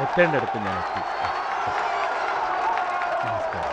എത്തേണ്ടടുത്ത് ഞാൻ എത്തി. നമസ്കാരം.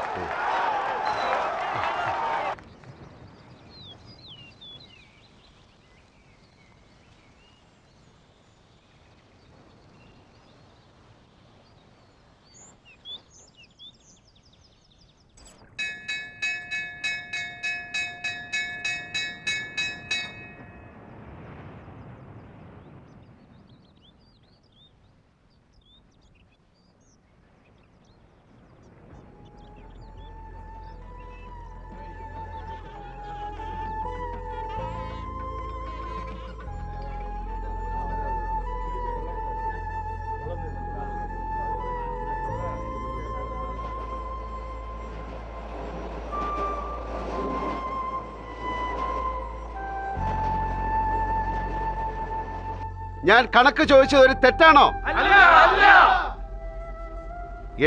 ഞാൻ കണക്ക് ചോദിച്ചത് ഒരു തെറ്റാണോ?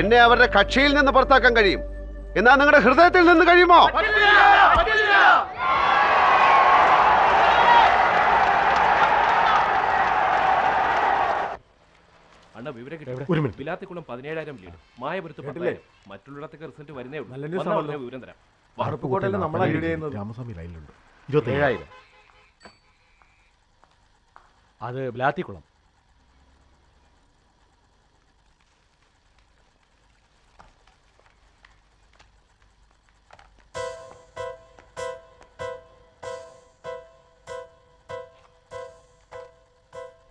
എന്നെ അവരുടെ കക്ഷിയിൽ നിന്ന് പുറത്താക്കാൻ കഴിയും, എന്നാൽ നിങ്ങളുടെ ഹൃദയത്തിൽ നിന്ന് കഴിയുമോ? വിലാത്തിക്കുളം 17,000 ലീഡ്, മായപുരത്ത് 10,000. മറ്റുള്ളിടത്തൊക്കെ റിസൾട്ട് വരുന്നേ ഉള്ളൂ. വിവരം തരാം. രാമസ്വാമി ലൈനിലുണ്ട്. 27,000. അത് ബ്ലാത്തിക്കുളം.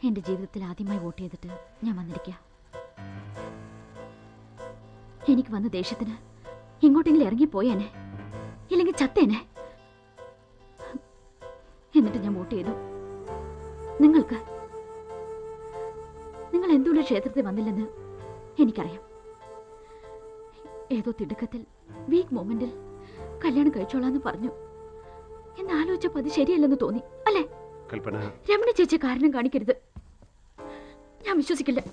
എന്റെ ജീവിതത്തിൽ ആദ്യമായി വോട്ട് ചെയ്തിട്ട് ഞാൻ വന്നിരിക്കുക. എനിക്ക് വന്ന ദേഷ്യത്തിന് ഇങ്ങോട്ടെങ്കിലും ഇറങ്ങിപ്പോയേനെ, ഇല്ലെങ്കിൽ ചത്തേനെ. എന്നിട്ട് ഞാൻ വോട്ട് ചെയ്തു. നിങ്ങൾ എന്തുകൊണ്ട് ക്ഷേത്രത്തിൽ വന്നില്ലെന്ന് എനിക്കറിയാം. ഏതോ തിടുക്കത്തിൽ വീക്ക് മൊമെന്റിൽ കല്യാണം കഴിച്ചോളാന്ന് പറഞ്ഞു. എന്നാലോചിച്ചപ്പോ അത് ശരിയല്ലെന്ന് തോന്നി, അല്ലേ? രമണ ചേച്ചി കാരണം കാണിക്കരുത്, ഞാൻ വിശ്വസിക്കില്ല.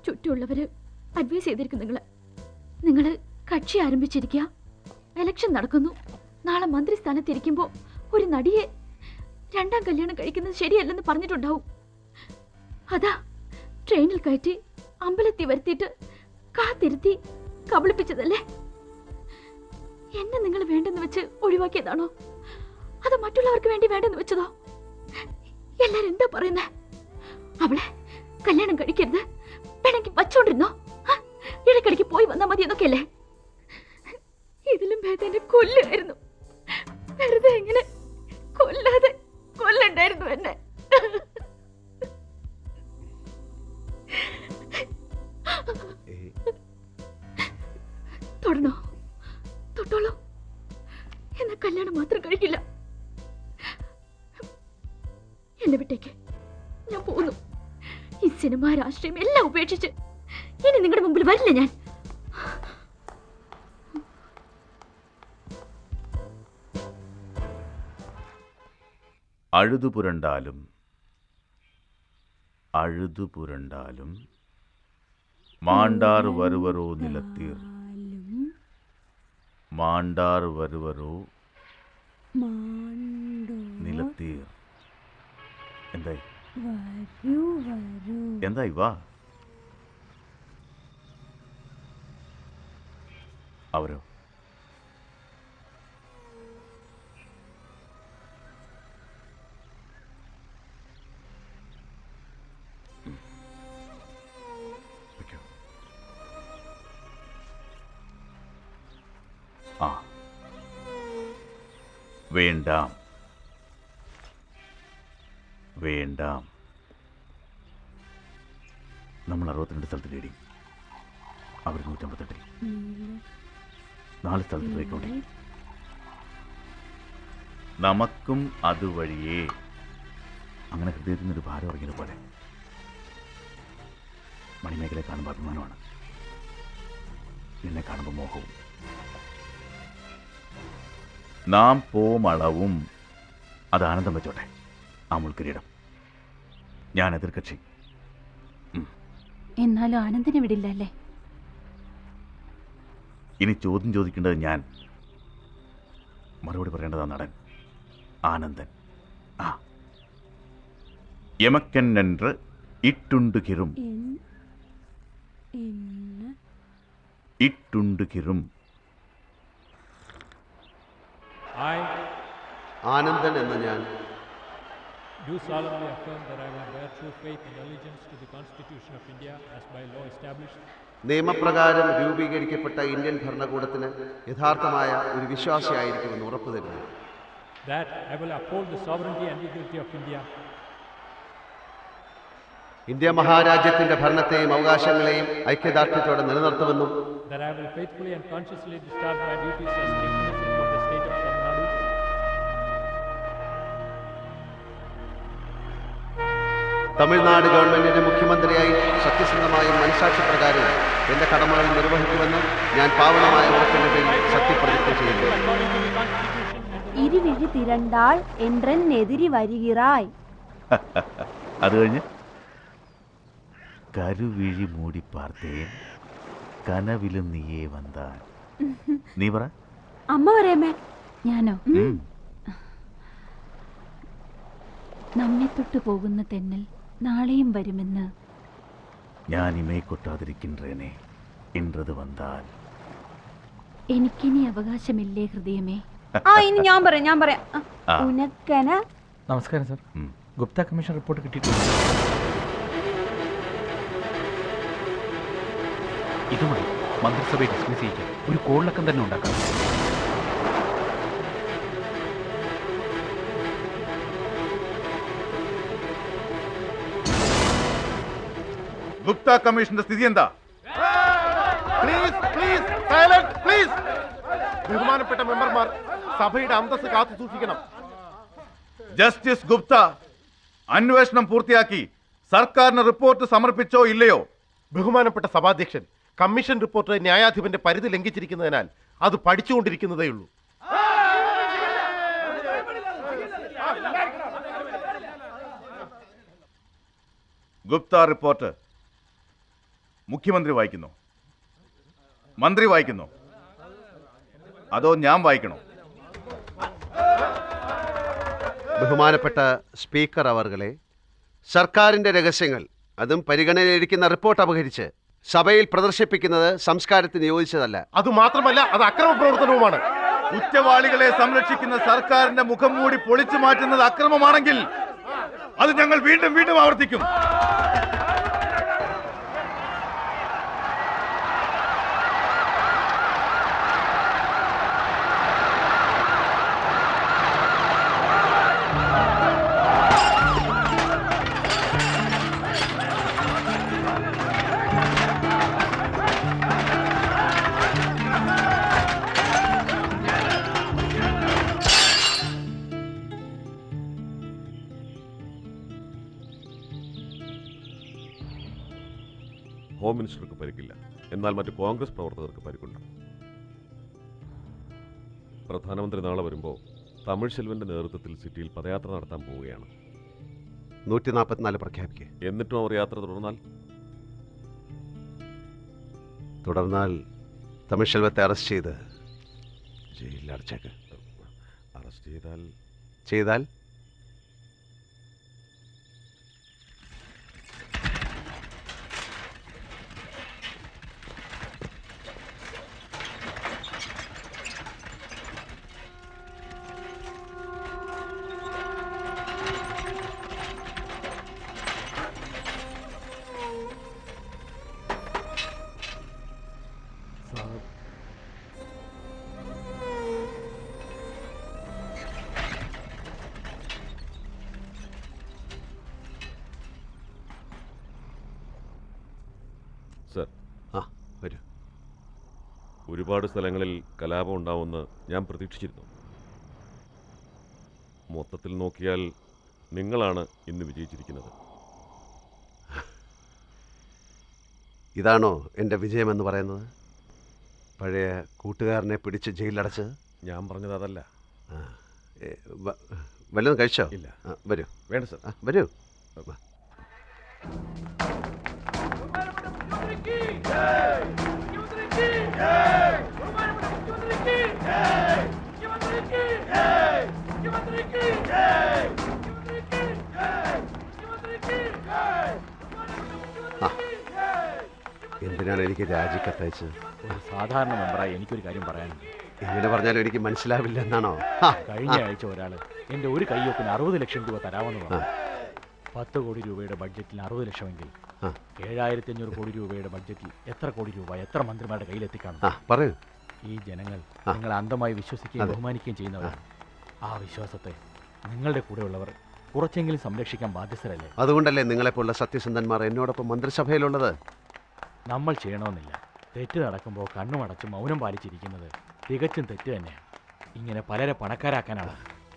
ചുറ്റുമുള്ളവര് അഡ്വൈസ് ചെയ്തിരിക്കും നിങ്ങള് കക്ഷി ആരംഭിച്ചിരിക്കുക, എലക്ഷൻ നടക്കുന്നു, നാളെ മന്ത്രിസ്ഥാനത്തിരിക്കുമ്പോ ഒരു നടിയെ 2ാം കല്യാണം കഴിക്കുന്നത് ശരിയല്ലെന്ന് പറഞ്ഞിട്ടുണ്ടാവും. അതാ ട്രെയിനിൽ കയറ്റി അമ്പലത്തിൽ വരുത്തിയിട്ട് കാത്തിരുത്തി കബളിപ്പിച്ചതല്ലേ? എന്നെ നിങ്ങൾ വേണ്ടെന്ന് വെച്ച് ഒഴിവാക്കിയതാണോ, അത് മറ്റുള്ളവർക്ക് വേണ്ടി വേണ്ടെന്ന് വെച്ചതോ? എല്ലാരും എന്താ പറയുന്നേ? അവളെ കല്യാണം കഴിക്കരുത്, വേണമെങ്കിൽ വച്ചോണ്ടിരുന്നോ, ഇടയ്ക്കിടയ്ക്ക് പോയി വന്നാൽ മതി എന്നൊക്കെയല്ലേ? ഇതിലും ഭേദം എന്നെ കൊല്ലുമായിരുന്നു. വെറുതെ എങ്ങനെ കൊല്ലാതെ കൊല്ലണ്ടായിരുന്നു എന്നെ. തൊടണോ? തൊട്ടോളൂ. എന്ന കല്യാണം മാത്രം കഴിക്കില്ല. എന്നെ വിട്ടേക്ക്, ഞാൻ പോകുന്നു. ഈ സിനിമ, രാഷ്ട്രീയം എല്ലാം ഉപേക്ഷിച്ച് ഇനി നിങ്ങളുടെ മുമ്പിൽ വരില്ല ഞാൻ. അഴുതുപുരണ്ടാലും മാണ്ടാർ വരുവരോ നിലത്തീർ, മാണ്ടാർ വരുവരോ നിലത്തീർ. എന്തായി വാ. അവരോ ആ വേണ്ടാം വേണ്ടാം. നമ്മൾ 62 സ്ഥലത്ത് ലീഡിങ്, അവർ 158. 4 സ്ഥലത്ത് ബ്രേക്കൗട്ടിങ്. നമുക്കും അതുവഴിയേ. അങ്ങനെ ഹൃദയത്തിൽ നിന്നൊരു ഭാരം ഇറങ്ങിയത് പോലെ മണിമേഖലയെ കാണുമ്പോൾ അഭിമാനമാണ്, എന്നെ കാണുമ്പോൾ മോഹവും. നാം പോമളവും അത് ആനന്ദം വെച്ചോട്ടെ. ആ മുൾക്കിരീടം, ഞാൻ എതിർകക്ഷി. എന്നാലും ആനന്ദിനെ വിടില്ല അല്ലേ? ഇനി ചോദ്യം ചോദിക്കേണ്ടത് ഞാൻ, മറുപടി പറയേണ്ടതാ നടൻ ആനന്ദൻ. ആ, എമക്കൻ നன்று ഇട്ടുണ്ടുകിറും ഇട്ടുണ്ടുകിറും. I ആനന്ദൻ എന്ന ഞാൻ do solemnly affirm that I will bear true faith and allegiance to the Constitution of India as by law established, നിയമപ്രകാരം രൂപീകരിക്കപ്പെട്ട ഇന്ത്യൻ ഭരണകൂടത്തിന് യഥാർത്ഥമായ ഒരു വിശ്വാസിയായിരിക്കുമെന്ന് ഉറപ്പു തരുന്നു. that I will uphold the sovereignty and integrity of India, India മഹാരാജ്യത്തിന്റെ ഭരണത്തെയും അവകാശങ്ങളെയും ഐക്യദാർഢ്യത്തോടെ നിലനിർത്തുമെന്നും that I will faithfully and consciously discharge my duties as Chief Minister of the State of Tamil Nadu, Tamil Nadu ഗവൺമെന്റിന്റെ മുഖ്യമന്ത്രിയായി സത്യസന്ധമായും മനസാക്ഷിപ്രകാരവും എന്റെ കടമകൾ നിർവഹിക്കുമെന്ന് ഞാൻ പാവനമായ ഉറപ്പിന്റെ പേരിൽ സത്യപ്രതിജ്ഞ ചെയ്യുന്നു. according to the Constitution and the ഇരുവിഴി തിരണ്ടാൾ എൻട്രൻ എതിരി വരികിറായ്. അത് കഴിഞ്ഞ് കരുവിഴി മൂടി പാർത്തേൻ കനവിലും നീയേ വന്താൻ. നീ പറ. അമ്മ പറയാമേ. ഞാനോ? നമ്മെ തൊട്ടു പോകുന്ന തെന്നൽ നാളെയും വരുമെന്ന് ഞാൻ ഇമേ കൊട്ടാതിരിക്കിன்றേനെ ഇൻறது വന്താൽ. എനിക്കിനി അവകാശമില്ലേ ഹൃദയമേ? ആ ഇനി ഞാൻ പറയാം. ആ. ഉനക്കന നമസ്കാരം സർ. ഉം. ഗുപ്ത കമ്മീഷൻ റിപ്പോർട്ട് കിട്ടിയിട്ടുണ്ട്. ഇത് മതി മന്ത്രിസഭയെ ഡിസ്മിസ് ചെയ്യിക്കാൻ. ഒരു കോളിളക്കം തന്നെ ഉണ്ടാക്കാം. ഗുപ്ത കമ്മീഷന്റെ സ്ഥിതി എന്താ? ബഹുമാനപ്പെട്ട മെമ്പർമാർ സഭയുടെ അന്തസ്സ് കാത്തു സൂക്ഷിക്കണം. ജസ്റ്റിസ് ഗുപ്ത അന്വേഷണം പൂർത്തിയാക്കി സർക്കാരിന് റിപ്പോർട്ട് സമർപ്പിച്ചോ ഇല്ലയോ? ബഹുമാനപ്പെട്ട സഭാധ്യക്ഷൻ, കമ്മീഷൻ റിപ്പോർട്ട് ന്യായാധിപന്റെ പരിധി ലംഘിച്ചിരിക്കുന്നതിനാൽ അത് പഠിച്ചുകൊണ്ടിരിക്കുന്നതേയുള്ളൂ. ഗുപ്ത റിപ്പോർട്ട് മുഖ്യമന്ത്രി വായിക്കുന്നു, മന്ത്രി വായിക്കുന്നു, അതോ ഞാൻ വായിക്കണോ? ബഹുമാനപ്പെട്ട സ്പീക്കർ അവർകളെ, സർക്കാരിന്റെ രഹസ്യങ്ങൾ, അതും പരിഗണനയിലിരിക്കുന്ന റിപ്പോർട്ട് അപഹരിച്ച് സഭയിൽ പ്രദർശിപ്പിക്കുന്നത് സംസ്കാരത്തിന് യോജിച്ചതല്ല. അതുമാത്രമല്ല, അത് അക്രമ പ്രവർത്തനവുമാണ്. കുറ്റവാളികളെ സംരക്ഷിക്കുന്ന സർക്കാരിന്റെ മുഖം മൂടി പൊളിച്ചു മാറ്റുന്നത് അക്രമമാണെങ്കിൽ അത് ഞങ്ങൾ വീണ്ടും വീണ്ടും ആവർത്തിക്കും. ഹോം മിനിസ്റ്റർക്ക് പരിക്കില്ല, എന്നാൽ മറ്റ് കോൺഗ്രസ് പ്രവർത്തകർക്ക് പരിക്കുണ്ട്. പ്രധാനമന്ത്രി നാളെ വരുമ്പോൾ തമിഴ് സെൽവന്റെ നേതൃത്വത്തിൽ സിറ്റിയിൽ പദയാത്ര നടത്താൻ പോവുകയാണ്. 144 പ്രഖ്യാപിക്കുക. എന്നിട്ടും അവർ യാത്ര തുടർന്നാൽ തമിഴ് സെൽവത്തെ അറസ്റ്റ് ചെയ്ത് ജയിലിൽ അടച്ചേക്ക്. അറസ്റ്റ് ചെയ്താൽ സർ, വരൂ. ഒരുപാട് സ്ഥലങ്ങളിൽ കലാപം ഉണ്ടാവുമെന്ന് ഞാൻ പ്രതീക്ഷിച്ചിരുന്നു. മൊത്തത്തിൽ നോക്കിയാൽ നിങ്ങളാണ് ഇന്ന് വിജയിച്ചിരിക്കുന്നത്. ഇതാണോ എൻ്റെ വിജയമെന്ന് പറയുന്നത്? പഴയ കൂട്ടുകാരനെ പിടിച്ച് ജയിലിലടച്ചത്? ഞാൻ പറഞ്ഞത് അതല്ല. വല്ലതും കഴിച്ചോ? ഇല്ല. വരൂ. വേണ്ട സർ. വരൂ. എന്തിനാണ് എനിക്ക് രാജിക്കത്തയച്ചത്? ഒരു സാധാരണ മെമ്പറായി എനിക്കൊരു കാര്യം പറയാനുണ്ട്. എങ്ങനെ പറഞ്ഞാലും എനിക്ക് മനസ്സിലാവില്ല എന്നാണോ? കഴിഞ്ഞ ആഴ്ച ഒരാൾ എൻ്റെ ഒരു കയ്യൊപ്പിന് 60 ലക്ഷം രൂപ തരാമെന്ന് പറഞ്ഞു. 10 കോടി രൂപയുടെ ബഡ്ജറ്റിൽ 60 ലക്ഷമെങ്കിൽ 7500 കോടി രൂപയുടെ ബഡ്ജറ്റിൽ എത്ര കോടി രൂപ എത്ര മന്ത്രിമാരുടെ കയ്യിലെത്തിക്കാണ്? പറയൂ. ഈ ജനങ്ങൾ നിങ്ങളെ അന്ധമായി വിശ്വസിക്കുകയും ബഹുമാനിക്കുകയും ചെയ്യുന്നവരാണ്. ആ വിശ്വാസത്തെ നിങ്ങളുടെ കൂടെയുള്ളവർ കുറച്ചെങ്കിലും സംരക്ഷിക്കാൻ ബാധ്യസ്ഥരല്ലേ? അതുകൊണ്ടല്ലേ നിങ്ങളെപ്പോലുള്ള സത്യസന്ധന്മാർ എന്നോടൊപ്പം മന്ത്രിസഭയിലുള്ളത്. നമ്മൾ ചെയ്യണമെന്നില്ല. തെറ്റ് നടക്കുമ്പോൾ കണ്ണുമടച്ച് മൗനം പാലിച്ചിരിക്കുന്നത് തികച്ചും തെറ്റ് തന്നെയാണ്. ഇങ്ങനെ പലരെ പണക്കാരാക്കാനാണ്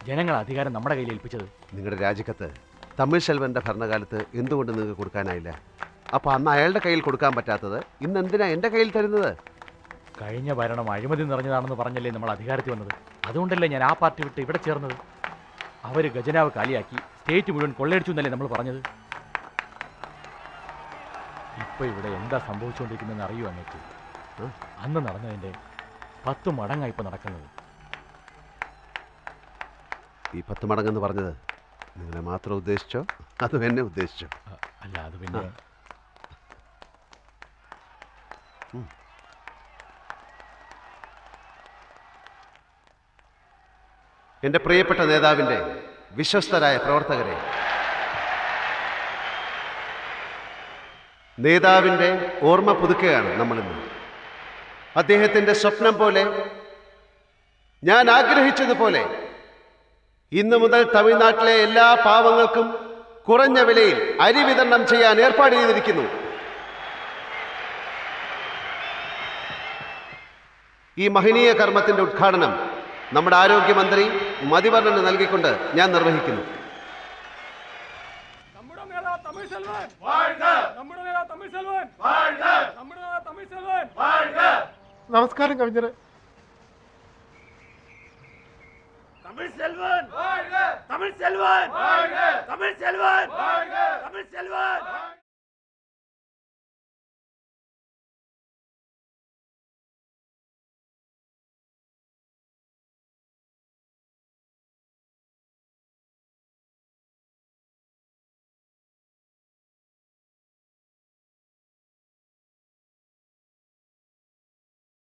ജനങ്ങൾ അധികാരം നമ്മുടെ കയ്യിൽ ഏൽപ്പിച്ചത്. നിങ്ങളുടെ രാജിക്കത്ത് തമിഴ് സെൽവന്റെ ഭരണകാലത്ത് എന്തുകൊണ്ട് നിങ്ങൾക്ക് കൊടുക്കാനായില്ല? അപ്പോൾ അന്ന് അയാളുടെ കയ്യിൽ കൊടുക്കാൻ പറ്റാത്തത് ഇന്ന് എന്തിനാ എൻ്റെ കയ്യിൽ തരുന്നത്? കഴിഞ്ഞ ഭരണം അഴിമതി നിറഞ്ഞതാണെന്ന് പറഞ്ഞല്ലേ നമ്മൾ അധികാരത്തിൽ വന്നത്. അതുകൊണ്ടല്ലേ ഞാൻ ആ പാർട്ടി വിട്ട് ഇവിടെ ചേർന്നത്. അവർ ഖജനാവ് കാലിയാക്കി സ്റ്റേറ്റ് മുഴുവൻ കൊള്ളയടിച്ചു എന്നല്ലേ നമ്മൾ പറഞ്ഞത്. ഇപ്പോൾ ഇവിടെ എന്താ സംഭവിച്ചുകൊണ്ടിരിക്കുന്നതെന്ന് അറിയൂ അങ്ങേക്ക്? അന്ന് നടന്നതിൻ്റെ 10 മടങ്ങാണ് ഇപ്പോൾ നടക്കുന്നത്. ഈ 10 മടങ്ങെന്ന് പറഞ്ഞത് നിങ്ങളെ മാത്രം ഉദ്ദേശിച്ചോ അതും എന്നെ ഉദ്ദേശിച്ചോ? അല്ല, അത് പിന്നെ എൻ്റെ പ്രിയപ്പെട്ട നേതാവിൻ്റെ വിശ്വസ്തരായ പ്രവർത്തകരെ, നേതാവിൻ്റെ ഓർമ്മ പുതുക്കുകയാണ് നമ്മളിന്ന്. അദ്ദേഹത്തിൻ്റെ സ്വപ്നം പോലെ, ഞാൻ ആഗ്രഹിച്ചതുപോലെ ഇന്നു മുതൽ തമിഴ്നാട്ടിലെ എല്ലാ പാവങ്ങൾക്കും കുറഞ്ഞ വിലയിൽ അരി വിതരണം ചെയ്യാൻ ഏർപ്പാട് ചെയ്തിരിക്കുന്നു. ഈ മഹനീയ കർമ്മത്തിൻ്റെ ഉദ്ഘാടനം നമ്മുടെ ആരോഗ്യമന്ത്രി മതിവർണ്ണന് നൽകിക്കൊണ്ട് ഞാൻ നിർവഹിക്കുന്നു. നമസ്കാരം കവിഞ്ഞത്. തമിഴ് സെൽവൻ, തമിഴ് സെൽവൻ, തമിഴ് സെൽവൻ, തമിഴ് സെൽവൻ.